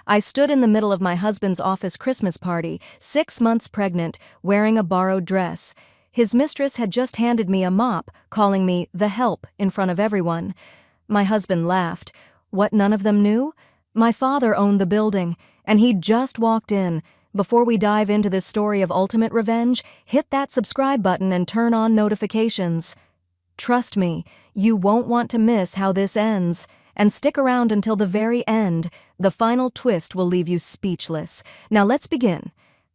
I stood in the middle of my husband's office Christmas party, 6 months pregnant, wearing a borrowed dress. His mistress had just handed me a mop, calling me the help in front of everyone. My husband laughed. What none of them knew? My father owned the building, and he'd just walked in. Before we dive into this story of ultimate revenge, hit that subscribe button and turn on notifications. Trust me, you won't want to miss how this ends. And stick around until the very end. The final twist will leave you speechless. Now let's begin.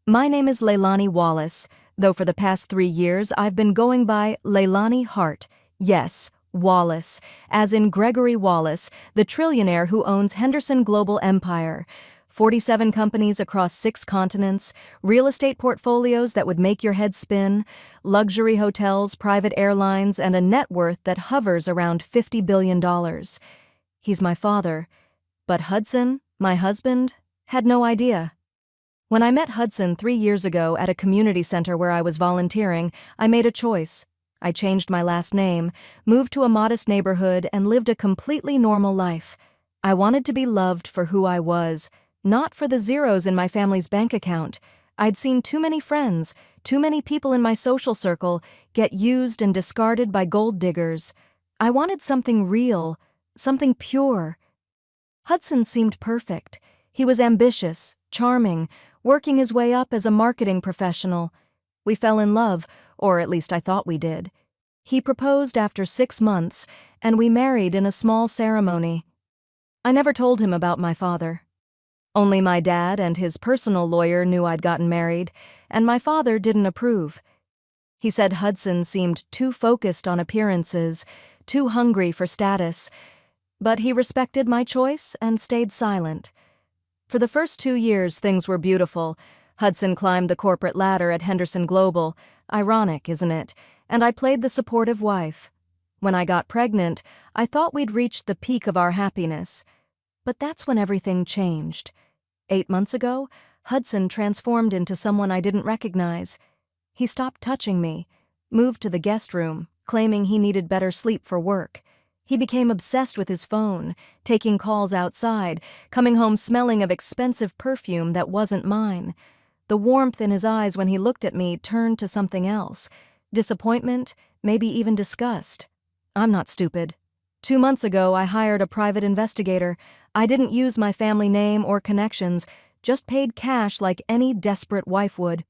My name is Leilani Wallace, though for the past 3 years I've been going by Leilani Hart. Yes, Wallace, as in Gregory Wallace, the trillionaire who owns Henderson Global Empire. 47 companies across 6 continents, real estate portfolios that would make your head spin, luxury hotels, private airlines, and a net worth that hovers around $50 billion. He's my father. But Hudson, my husband, had no idea. When I met Hudson 3 years ago at a community center where I was volunteering, I made a choice. I changed my last name, moved to a modest neighborhood, and lived a completely normal life. I wanted to be loved for who I was, not for the zeros in my family's bank account. I'd seen too many friends, too many people in my social circle get used and discarded by gold diggers. I wanted something real, something pure. Hudson seemed perfect. He was ambitious, charming, working his way up as a marketing professional. We fell in love, or at least I thought we did. He proposed after 6 months, and we married in a small ceremony. I never told him about my father. Only my dad and his personal lawyer knew I'd gotten married, and my father didn't approve. He said Hudson seemed too focused on appearances, too hungry for status. But he respected my choice and stayed silent. For the first 2 years, things were beautiful. Hudson climbed the corporate ladder at Henderson Global. Ironic, isn't it? And I played the supportive wife. When I got pregnant, I thought we'd reached the peak of our happiness. But that's when everything changed. 8 months ago, Hudson transformed into someone I didn't recognize. He stopped touching me, moved to the guest room, claiming he needed better sleep for work. He became obsessed with his phone, taking calls outside, coming home smelling of expensive perfume that wasn't mine. The warmth in his eyes when he looked at me turned to something else. Disappointment, maybe even disgust. I'm not stupid. 2 months ago, I hired a private investigator. I didn't use my family name or connections, just paid cash like any desperate wife would.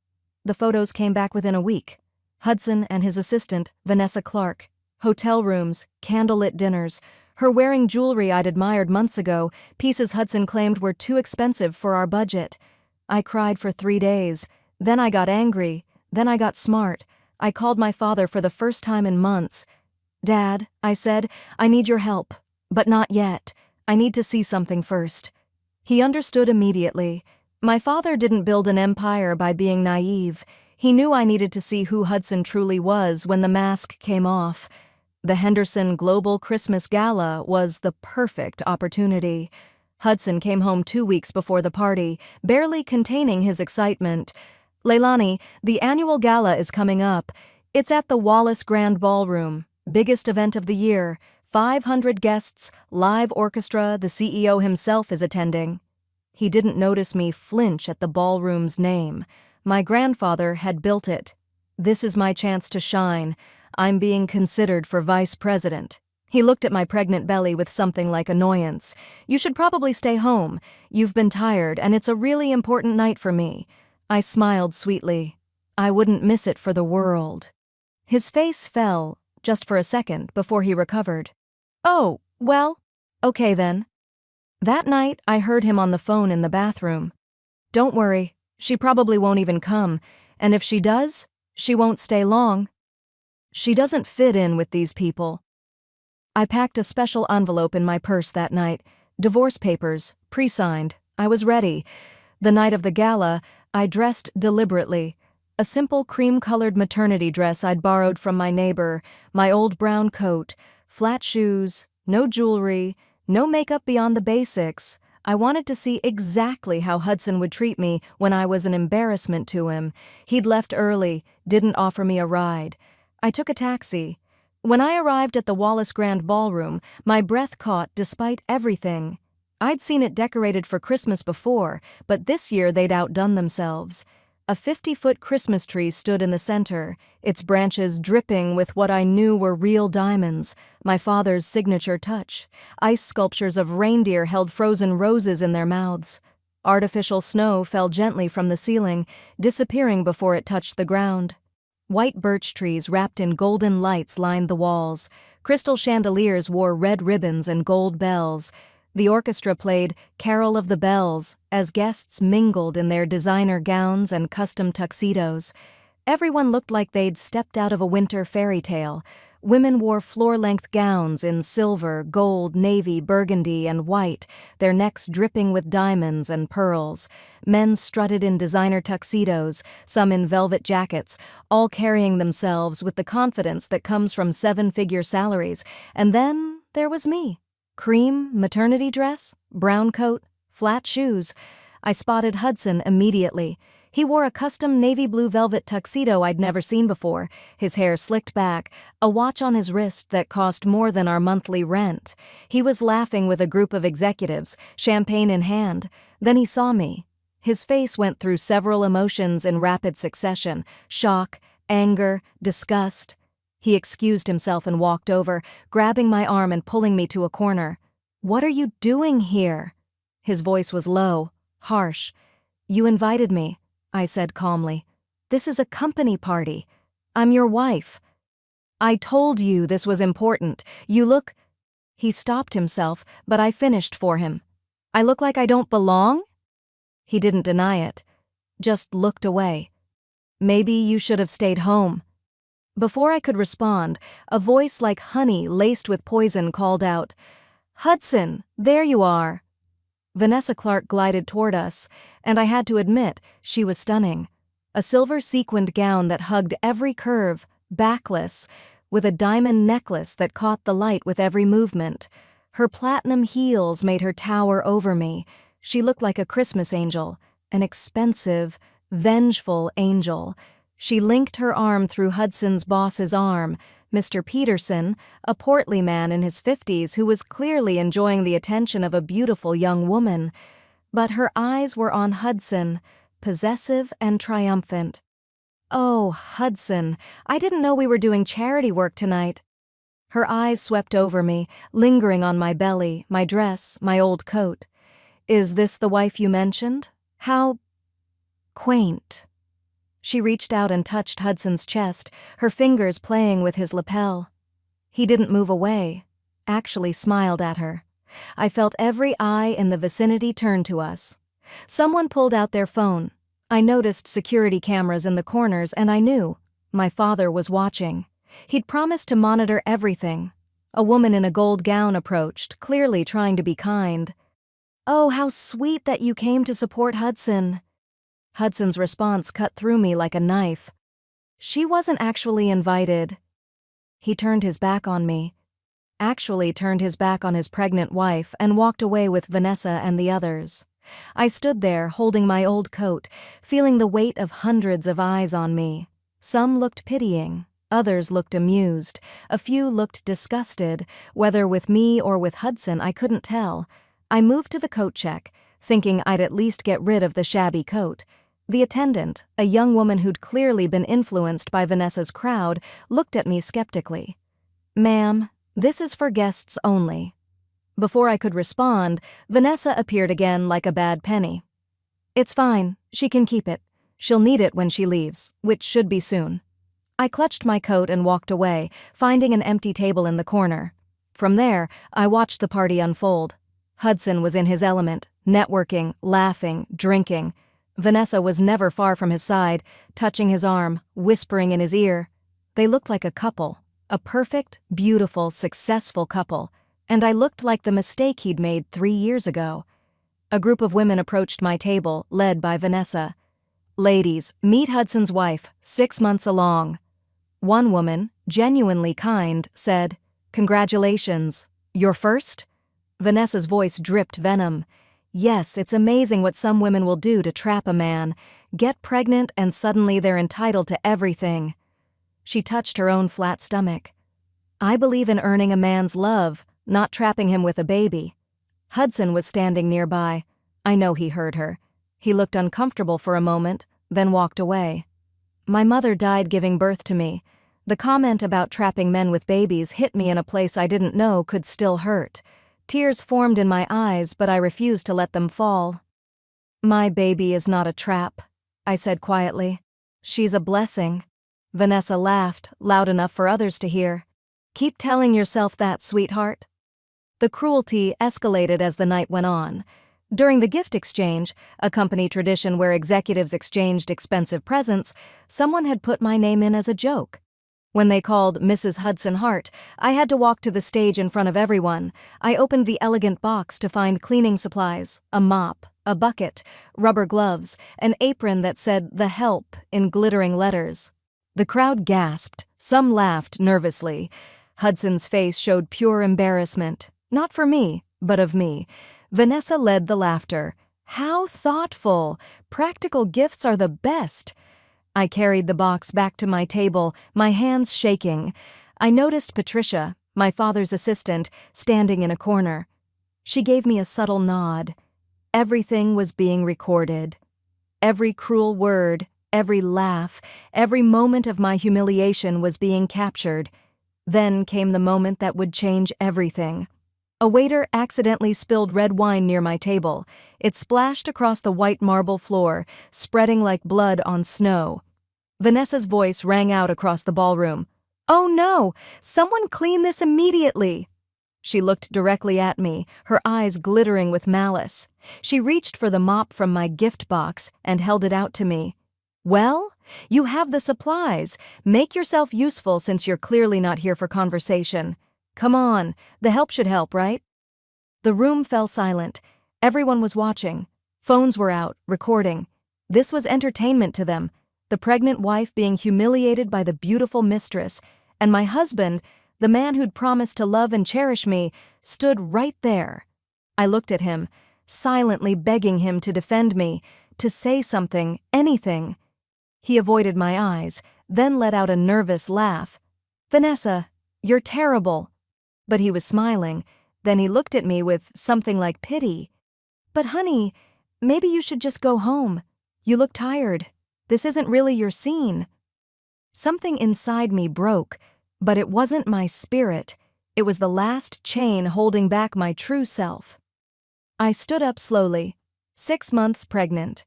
The photos came back within a week. Hudson and his assistant, Vanessa Clark. Hotel rooms, candlelit dinners, her wearing jewelry I'd admired months ago, pieces Hudson claimed were too expensive for our budget. I cried for 3 days. Then I got angry. Then I got smart. I called my father for the first time in months. "Dad," I said, "I need your help. But not yet. I need to see something first." He understood immediately. My father didn't build an empire by being naive. He knew I needed to see who Hudson truly was when the mask came off. The Henderson Global Christmas Gala was the perfect opportunity. Hudson came home 2 weeks before the party, barely containing his excitement. "Leilani, the annual gala is coming up. It's at the Wallace Grand Ballroom. Biggest event of the year. 500 guests, live orchestra, the CEO himself is attending." He didn't notice me flinch at the ballroom's name. My grandfather had built it. This is my chance to shine. I'm being considered for vice president. He looked at my pregnant belly with something like annoyance. "You should probably stay home. You've been tired, and it's a really important night for me." I smiled sweetly. I wouldn't miss it for the world. His face fell, just for a second, before he recovered. "Oh, well, okay then." That night, I heard him on the phone in the bathroom. "Don't worry, she probably won't even come, and if she does, she won't stay long. She doesn't fit in with these people." I packed a special envelope in my purse that night. Divorce papers, pre-signed. I was ready. The night of the gala, I dressed deliberately. A simple cream-colored maternity dress I'd borrowed from my neighbor, my old brown coat, flat shoes, no jewelry, no makeup beyond the basics. I wanted to see exactly how Hudson would treat me when I was an embarrassment to him. He'd left early, didn't offer me a ride. I took a taxi. When I arrived at the Wallace Grand Ballroom, my breath caught despite everything. I'd seen it decorated for Christmas before, but this year they'd outdone themselves. A 50-foot Christmas tree stood in the center, its branches dripping with what I knew were real diamonds, my father's signature touch. Ice sculptures of reindeer held frozen roses in their mouths. Artificial snow fell gently from the ceiling, disappearing before it touched the ground. White birch trees wrapped in golden lights lined the walls. Crystal chandeliers wore red ribbons and gold bells. The orchestra played Carol of the Bells as guests mingled in their designer gowns and custom tuxedos. Everyone looked like they'd stepped out of a winter fairy tale. Women wore floor-length gowns in silver, gold, navy, burgundy, and white, their necks dripping with diamonds and pearls. Men strutted in designer tuxedos, some in velvet jackets, all carrying themselves with the confidence that comes from seven-figure salaries. And then there was me. Cream, maternity dress, brown coat, flat shoes. I spotted Hudson immediately. He wore a custom navy blue velvet tuxedo I'd never seen before, his hair slicked back, a watch on his wrist that cost more than our monthly rent. He was laughing with a group of executives, champagne in hand. Then he saw me. His face went through several emotions in rapid succession: shock, anger, disgust. He excused himself and walked over, grabbing my arm and pulling me to a corner. "What are you doing here?" His voice was low, harsh. "You invited me," I said calmly. "This is a company party. I'm your wife." "I told you this was important. You look—" He stopped himself, but I finished for him. "I look like I don't belong?" He didn't deny it, just looked away. "Maybe you should have stayed home." Before I could respond, a voice like honey laced with poison called out, "Hudson, there you are." Vanessa Clark glided toward us, and I had to admit she was stunning. A silver sequined gown that hugged every curve, backless, with a diamond necklace that caught the light with every movement. Her platinum heels made her tower over me. She looked like a Christmas angel, an expensive, vengeful angel. She linked her arm through Hudson's boss's arm, Mr. Peterson, a portly man in his 50s who was clearly enjoying the attention of a beautiful young woman. But her eyes were on Hudson, possessive and triumphant. "Oh, Hudson, I didn't know we were doing charity work tonight." Her eyes swept over me, lingering on my belly, my dress, my old coat. "Is this the wife you mentioned? How quaint." She reached out and touched Hudson's chest, her fingers playing with his lapel. He didn't move away, actually smiled at her. I felt every eye in the vicinity turn to us. Someone pulled out their phone. I noticed security cameras in the corners, and I knew my father was watching. He'd promised to monitor everything. A woman in a gold gown approached, clearly trying to be kind. "Oh, how sweet that you came to support Hudson." Hudson's response cut through me like a knife. "She wasn't actually invited." He turned his back on me. Actually turned his back on his pregnant wife and walked away with Vanessa and the others. I stood there, holding my old coat, feeling the weight of hundreds of eyes on me. Some looked pitying, others looked amused, a few looked disgusted. Whether with me or with Hudson, I couldn't tell. I moved to the coat check, thinking I'd at least get rid of the shabby coat. The attendant, a young woman who'd clearly been influenced by Vanessa's crowd, looked at me skeptically. "Ma'am, this is for guests only." Before I could respond, Vanessa appeared again like a bad penny. "It's fine, she can keep it. She'll need it when she leaves, which should be soon." I clutched my coat and walked away, finding an empty table in the corner. From there, I watched the party unfold. Hudson was in his element, networking, laughing, drinking. Vanessa was never far from his side, touching his arm, whispering in his ear. They looked like a couple, a perfect, beautiful, successful couple, and I looked like the mistake he'd made 3 years ago. A group of women approached my table, led by Vanessa. "Ladies, meet Hudson's wife, 6 months along." One woman, genuinely kind, said, "Congratulations. Your first?" Vanessa's voice dripped venom. "Yes, it's amazing what some women will do to trap a man. Get pregnant and suddenly they're entitled to everything." She touched her own flat stomach. "I believe in earning a man's love, not trapping him with a baby." Hudson was standing nearby. I know he heard her. He looked uncomfortable for a moment, then walked away. My mother died giving birth to me. The comment about trapping men with babies hit me in a place I didn't know could still hurt. Tears formed in my eyes, but I refused to let them fall. "My baby is not a trap," I said quietly. "She's a blessing." Vanessa laughed, loud enough for others to hear. "Keep telling yourself that, sweetheart." The cruelty escalated as the night went on. During the gift exchange, a company tradition where executives exchanged expensive presents, someone had put my name in as a joke. When they called Mrs. Hudson Hart, I had to walk to the stage in front of everyone. I opened the elegant box to find cleaning supplies, a mop, a bucket, rubber gloves, an apron that said "The Help" in glittering letters. The crowd gasped, some laughed nervously. Hudson's face showed pure embarrassment, not for me, but of me. Vanessa led the laughter. "How thoughtful! Practical gifts are the best." I carried the box back to my table, my hands shaking. I noticed Patricia, my father's assistant, standing in a corner. She gave me a subtle nod. Everything was being recorded. Every cruel word, every laugh, every moment of my humiliation was being captured. Then came the moment that would change everything. A waiter accidentally spilled red wine near my table. It splashed across the white marble floor, spreading like blood on snow. Vanessa's voice rang out across the ballroom. "Oh no! Someone clean this immediately!" She looked directly at me, her eyes glittering with malice. She reached for the mop from my gift box and held it out to me. "Well, you have the supplies. Make yourself useful since you're clearly not here for conversation. Come on, the help should help, right?" The room fell silent. Everyone was watching. Phones were out, recording. This was entertainment to them. The pregnant wife being humiliated by the beautiful mistress, and my husband, the man who'd promised to love and cherish me, stood right there. I looked at him, silently begging him to defend me, to say something, anything. He avoided my eyes, then let out a nervous laugh. "Vanessa, you're terrible." But he was smiling. Then he looked at me with something like pity. "But honey, maybe you should just go home. You look tired. This isn't really your scene." Something inside me broke, but it wasn't my spirit. It was the last chain holding back my true self. I stood up slowly, 6 months pregnant,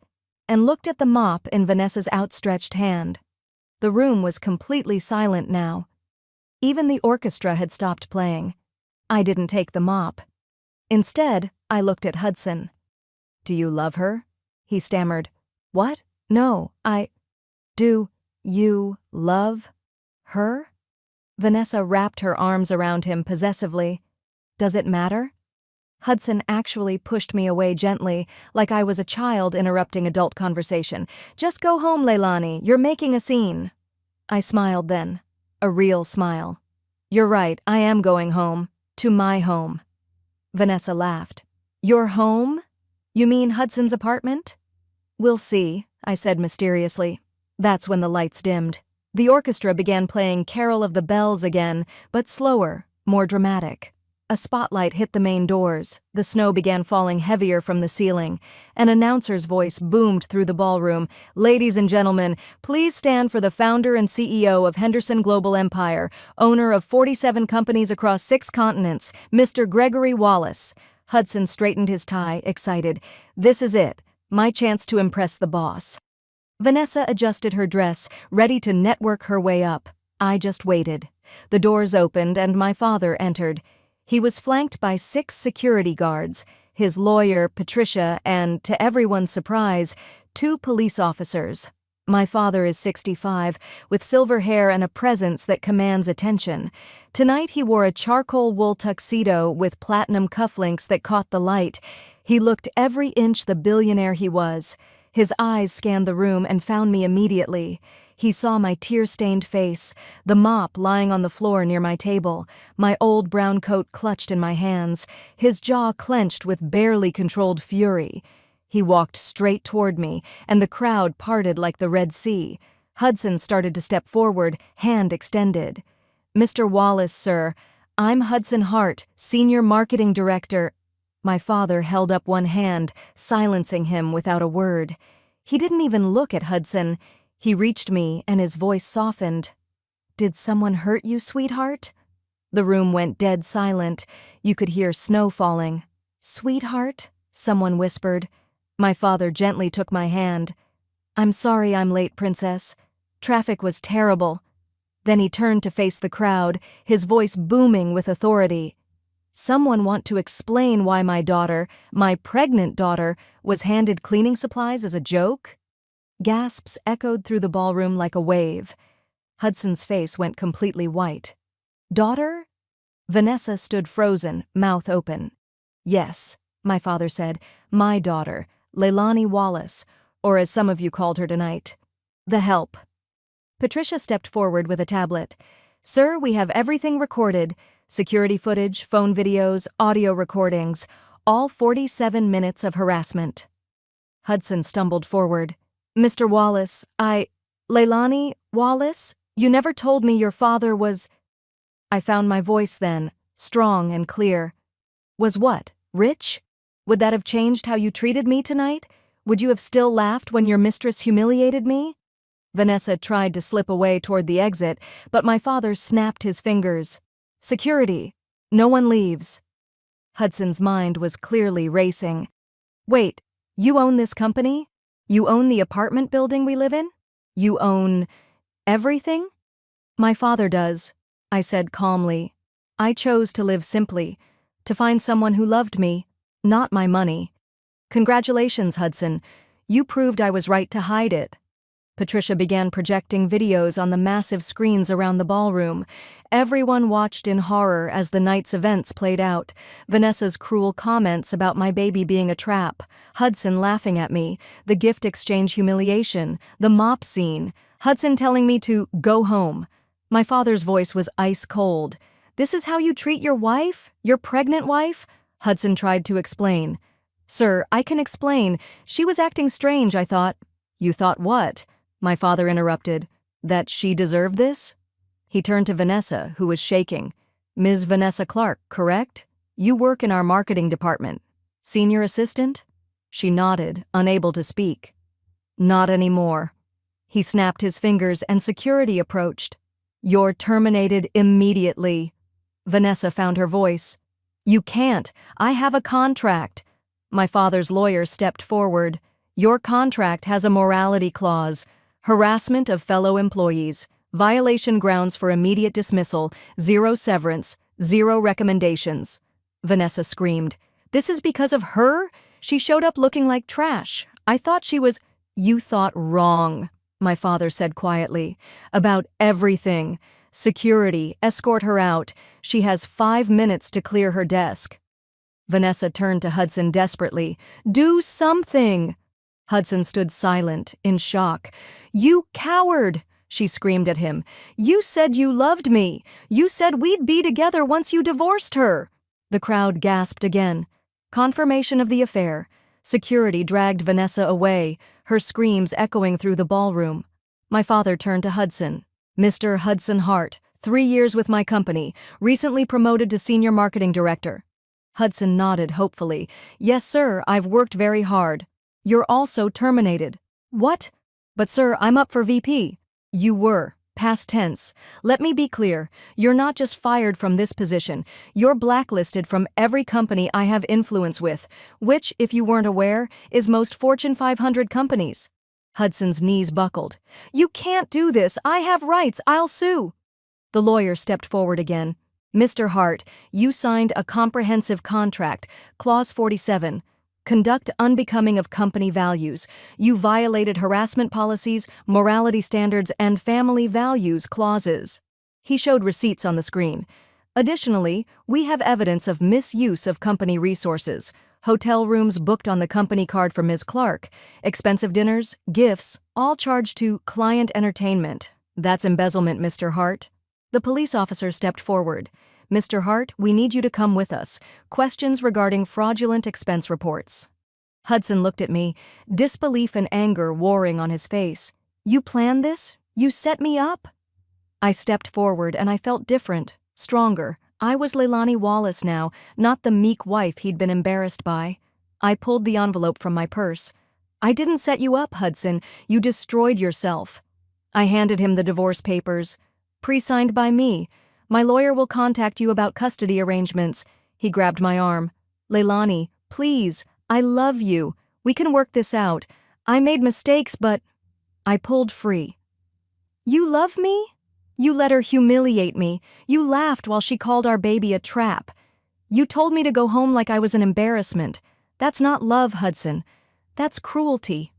and looked at the mop in Vanessa's outstretched hand. The room was completely silent now. Even the orchestra had stopped playing. I didn't take the mop. Instead, I looked at Hudson. "Do you love her?" he stammered. "What? No, Do you love her?" Vanessa wrapped her arms around him possessively. "Does it matter?" Hudson actually pushed me away gently, like I was a child interrupting adult conversation. "Just go home, Leilani. You're making a scene." I smiled then. A real smile. "You're right, I am going home. To my home." Vanessa laughed. "Your home? You mean Hudson's apartment?" "We'll see," I said mysteriously. That's when the lights dimmed. The orchestra began playing Carol of the Bells again, but slower, more dramatic. A spotlight hit the main doors. The snow began falling heavier from the ceiling. An announcer's voice boomed through the ballroom. "Ladies and gentlemen, please stand for the founder and CEO of Henderson Global Empire, owner of 47 companies across 6 continents, Mr. Gregory Wallace." Hudson straightened his tie, excited. "This is it. My chance to impress the boss." Vanessa adjusted her dress, ready to network her way up. I just waited. The doors opened and my father entered. He was flanked by 6 security guards, his lawyer, Patricia, and, to everyone's surprise, 2 police officers. My father is 65, with silver hair and a presence that commands attention. Tonight he wore a charcoal wool tuxedo with platinum cufflinks that caught the light. He looked every inch the billionaire he was. His eyes scanned the room and found me immediately. He saw my tear-stained face, the mop lying on the floor near my table, my old brown coat clutched in my hands, his jaw clenched with barely controlled fury. He walked straight toward me, and the crowd parted like the Red Sea. Hudson started to step forward, hand extended. "Mr. Wallace, sir, I'm Hudson Hart, Senior Marketing Director." My father held up one hand, silencing him without a word. He didn't even look at Hudson. He reached me, and his voice softened. "Did someone hurt you, sweetheart?" The room went dead silent. You could hear snow falling. "Sweetheart?" someone whispered. My father gently took my hand. "I'm sorry I'm late, Princess. Traffic was terrible." Then he turned to face the crowd, his voice booming with authority. "Someone want to explain why my daughter, my pregnant daughter, was handed cleaning supplies as a joke?" Gasps echoed through the ballroom like a wave. Hudson's face went completely white. "Daughter?" Vanessa stood frozen, mouth open. "Yes," my father said, "my daughter, Leilani Wallace, or as some of you called her tonight, the help." Patricia stepped forward with a tablet. "Sir, we have everything recorded. Security footage, phone videos, audio recordings, all 47 minutes of harassment." Hudson stumbled forward. "Mr. Wallace, Leilani Wallace? You never told me your father was—" I found my voice then, strong and clear. "Was what? Rich? Would that have changed how you treated me tonight? Would you have still laughed when your mistress humiliated me?" Vanessa tried to slip away toward the exit, but my father snapped his fingers. "Security. No one leaves." Hudson's mind was clearly racing. "Wait, you own this company? You own the apartment building we live in? You own everything?" "My father does," I said calmly. "I chose to live simply, to find someone who loved me, not my money." "Congratulations, Hudson. You proved I was right to hide it." Patricia began projecting videos on the massive screens around the ballroom. Everyone watched in horror as the night's events played out. Vanessa's cruel comments about my baby being a trap, Hudson laughing at me, the gift exchange humiliation, the mop scene, Hudson telling me to go home. My father's voice was ice cold. "This is how you treat your wife? Your pregnant wife?" Hudson tried to explain. "Sir, I can explain. She was acting strange, I thought." "You thought what?" My father interrupted. "That she deserved this?" He turned to Vanessa, who was shaking. "Ms. Vanessa Clark, correct? You work in our marketing department. Senior assistant?" She nodded, unable to speak. "Not anymore." He snapped his fingers and security approached. "You're terminated immediately." Vanessa found her voice. "You can't. I have a contract." My father's lawyer stepped forward. "Your contract has a morality clause. Harassment of fellow employees. Violation grounds for immediate dismissal. 0 severance. 0 recommendations." Vanessa screamed. "This is because of her? She showed up looking like trash. I thought she was—" "You thought wrong," my father said quietly. "About everything. Security, escort her out. She has 5 minutes to clear her desk." Vanessa turned to Hudson desperately. "Do something!" Hudson stood silent, in shock. "You coward!" she screamed at him. "You said you loved me. You said we'd be together once you divorced her." The crowd gasped again. Confirmation of the affair. Security dragged Vanessa away, her screams echoing through the ballroom. My father turned to Hudson. "Mr. Hudson Hart, 3 years with my company, recently promoted to senior marketing director." Hudson nodded hopefully. "Yes, sir, I've worked very hard." "You're also terminated." "What?" "But sir, I'm up for VP." "You were. Past tense. Let me be clear. You're not just fired from this position. You're blacklisted from every company I have influence with, which, if you weren't aware, is most Fortune 500 companies." Hudson's knees buckled. "You can't do this. I have rights. I'll sue." The lawyer stepped forward again. "Mr. Hart, you signed a comprehensive contract, Clause 47. Conduct unbecoming of company values. You violated harassment policies, morality standards, and family values clauses." He showed receipts on the screen. "Additionally, we have evidence of misuse of company resources. Hotel rooms booked on the company card for Ms. Clark. Expensive dinners, gifts, all charged to client entertainment. That's embezzlement, Mr. Hart." The police officer stepped forward. "Mr. Hart, we need you to come with us. Questions regarding fraudulent expense reports." Hudson looked at me, disbelief and anger warring on his face. "You planned this? You set me up?" I stepped forward and I felt different, stronger. I was Leilani Wallace now, not the meek wife he'd been embarrassed by. I pulled the envelope from my purse. I didn't set you up, Hudson. You destroyed yourself. I handed him the divorce papers. Pre-signed by me. My lawyer will contact you about custody arrangements. He grabbed my arm. Leilani, please, I love you. We can work this out. I made mistakes, but... I pulled free. You love me? You let her humiliate me. You laughed while she called our baby a trap. You told me to go home like I was an embarrassment. That's not love, Hudson. That's cruelty.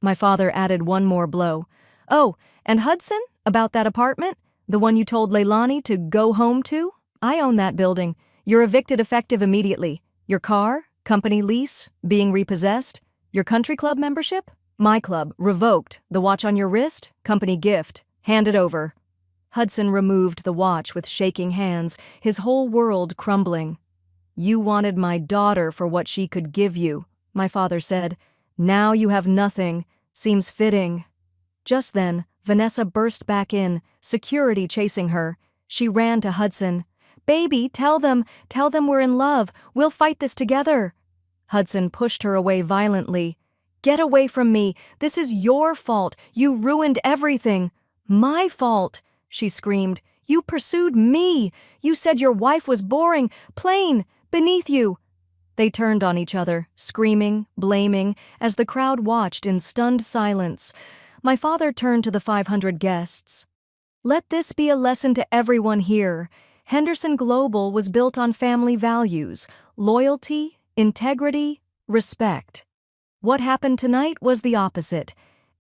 My father added one more blow. Oh, and Hudson, about that apartment? The one you told Leilani to go home to? I own that building. You're evicted effective immediately. Your car? Company lease? Being repossessed? Your country club membership? My club, revoked. The watch on your wrist? Company gift. Hand it over. Hudson removed the watch with shaking hands, his whole world crumbling. You wanted my daughter for what she could give you, my father said. Now you have nothing. Seems fitting. Just then, Vanessa burst back in, security chasing her. She ran to Hudson. Baby, tell them we're in love. We'll fight this together. Hudson pushed her away violently. Get away from me. This is your fault. You ruined everything. My fault, she screamed. You pursued me. You said your wife was boring, plain, beneath you. They turned on each other, screaming, blaming, as the crowd watched in stunned silence. My father turned to the 500 guests. Let this be a lesson to everyone here. Henderson Global was built on family values, loyalty, integrity, respect. What happened tonight was the opposite.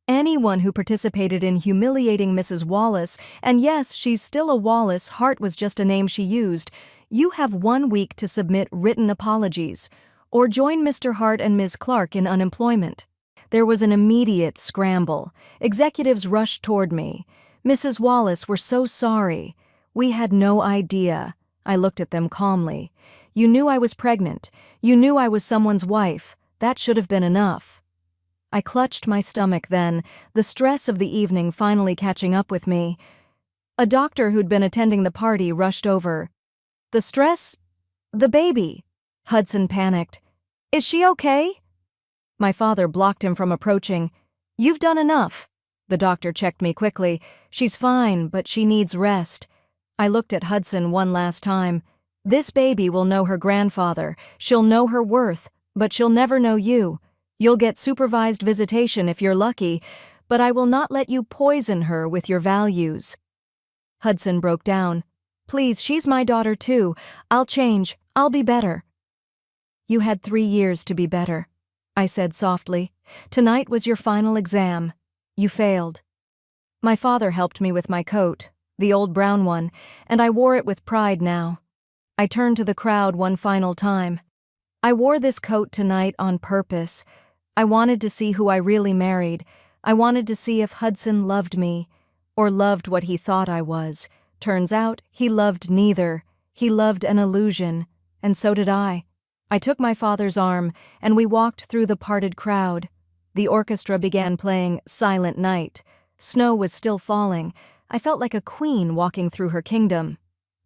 Anyone who participated in humiliating Mrs. Wallace, and yes, she's still a Wallace, Hart was just a name she used, you have 1 week to submit written apologies, or join Mr. Hart and Ms. Clark in unemployment. There was an immediate scramble. Executives rushed toward me. Mrs. Wallace, we're so sorry. We had no idea. I looked at them calmly. You knew I was pregnant. You knew I was someone's wife. That should have been enough. I clutched my stomach then, the stress of the evening finally catching up with me. A doctor who'd been attending the party rushed over. The stress? The baby. Hudson panicked. Is she okay? My father blocked him from approaching. You've done enough. The doctor checked me quickly. She's fine, but she needs rest. I looked at Hudson one last time. This baby will know her grandfather. She'll know her worth, but she'll never know you. You'll get supervised visitation if you're lucky, but I will not let you poison her with your values. Hudson broke down. Please, she's my daughter too. I'll change. I'll be better. You had 3 years to be better, I said softly. Tonight was your final exam. You failed. My father helped me with my coat, the old brown one, and I wore it with pride now. I turned to the crowd one final time. I wore this coat tonight on purpose. I wanted to see who I really married. I wanted to see if Hudson loved me, or loved what he thought I was. Turns out, he loved neither. He loved an illusion, and so did I. I took my father's arm, and we walked through the parted crowd. The orchestra began playing Silent Night. Snow was still falling. I felt like a queen walking through her kingdom.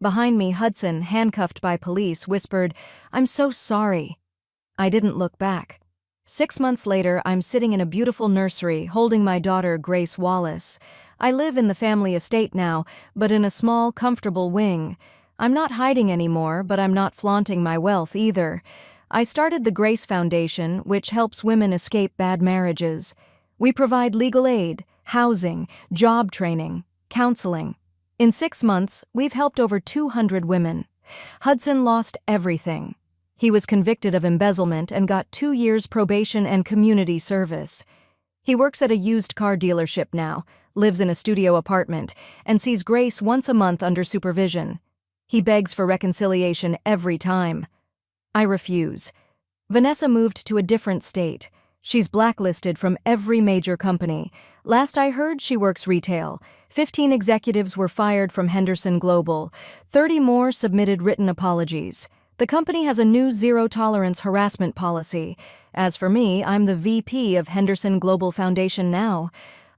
Behind me, Hudson, handcuffed by police, whispered, I'm so sorry. I didn't look back. 6 months later, I'm sitting in a beautiful nursery, holding my daughter, Grace Wallace. I live in the family estate now, but in a small, comfortable wing. I'm not hiding anymore, but I'm not flaunting my wealth either. I started the Grace Foundation, which helps women escape bad marriages. We provide legal aid, housing, job training, counseling. In 6 months, we've helped over 200 women. Hudson lost everything. He was convicted of embezzlement and got 2 years probation and community service. He works at a used car dealership now, lives in a studio apartment, and sees Grace once a month under supervision. He begs for reconciliation every time. I refuse. Vanessa moved to a different state. She's blacklisted from every major company. Last I heard, she works retail. 15 executives were fired from Henderson Global. 30 more submitted written apologies. The company has a new zero-tolerance harassment policy. As for me, I'm the VP of Henderson Global Foundation now.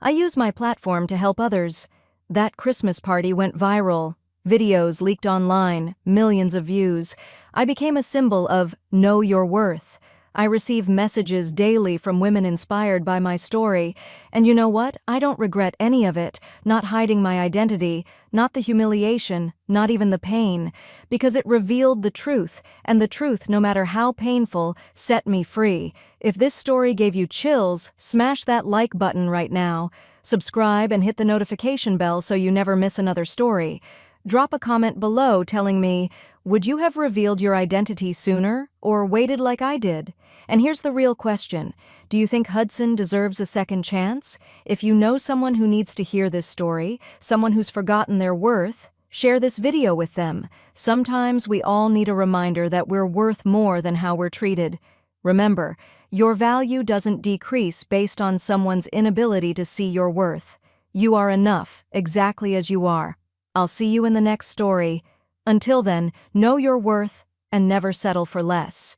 I use my platform to help others. That Christmas party went viral. Videos leaked online, millions of views. I became a symbol of know your worth. I receive messages daily from women inspired by my story, and you know what? I don't regret any of it, not hiding my identity, not the humiliation, not even the pain, because it revealed the truth, and the truth, no matter how painful, set me free. If this story gave you chills, smash that like button right now. Subscribe and hit the notification bell so you never miss another story. Drop a comment below telling me, would you have revealed your identity sooner or waited like I did? And here's the real question. Do you think Hudson deserves a second chance? If you know someone who needs to hear this story, someone who's forgotten their worth, share this video with them. Sometimes we all need a reminder that we're worth more than how we're treated. Remember, your value doesn't decrease based on someone's inability to see your worth. You are enough, exactly as you are. I'll see you in the next story. Until then, know your worth and never settle for less.